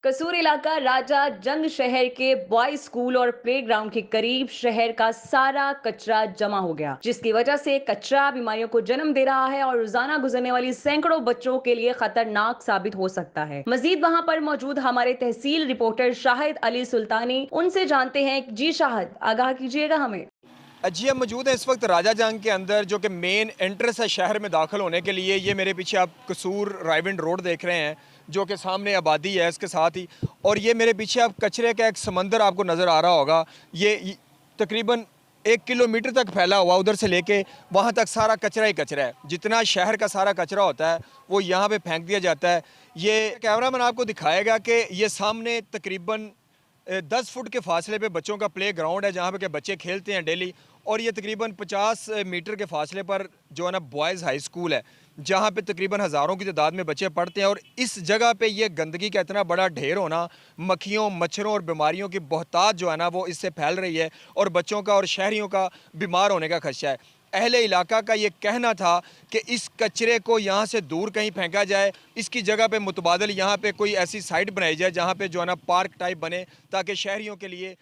कसूर इलाका राजा जंग शहर के बॉयज स्कूल और प्ले ग्राउंड के करीब शहर का सारा कचरा जमा हो गया, जिसकी वजह से कचरा बीमारियों को जन्म दे रहा है और रोजाना गुजरने वाली सैकड़ों बच्चों के लिए खतरनाक साबित हो सकता है। मजीद वहां पर मौजूद हमारे तहसील रिपोर्टर शाहिद अली सुल्तानी, उनसे जानते हैं। जी शाहिद, आगाह कीजिएगा हमें। जी, हम मौजूद हैं इस वक्त राजा जंग के अंदर, जो कि मेन एंट्रेंस है शहर में दाखिल होने के लिए। ये मेरे पीछे आप कसूर रायविंड रोड देख रहे हैं, जो कि सामने आबादी है इसके साथ ही। और ये मेरे पीछे आप कचरे का एक समंदर आपको नज़र आ रहा होगा। ये तकरीबन 1 किलोमीटर तक फैला हुआ, उधर से लेके वहाँ तक सारा कचरा ही कचरा है। जितना शहर का सारा कचरा होता है वो यहाँ पे फेंक दिया जाता है। ये कैमरामैन आपको दिखाएगा कि ये सामने तकरीबन 10 फुट के फासले पे बच्चों का प्ले ग्राउंड है, जहाँ पे के बच्चे खेलते हैं डेली। और ये तकरीबन 50 मीटर के फासले पर जो है ना बॉयज़ हाई स्कूल है, जहाँ पे तकरीबन हज़ारों की तादाद में बच्चे पढ़ते हैं। और इस जगह पे ये गंदगी का इतना बड़ा ढेर होना, मक्खियों, मच्छरों और बीमारियों की बहुतात जो है ना वो इससे फैल रही है, और बच्चों का और शहरियों का बीमार होने का खदशा है। अहले इलाका का ये कहना था कि इस कचरे को यहाँ से दूर कहीं फेंका जाए, इसकी जगह पे मुतबादल यहाँ पे कोई ऐसी साइट बनाई जाए जहाँ पे जो है ना पार्क टाइप बने, ताकि शहरियों के लिए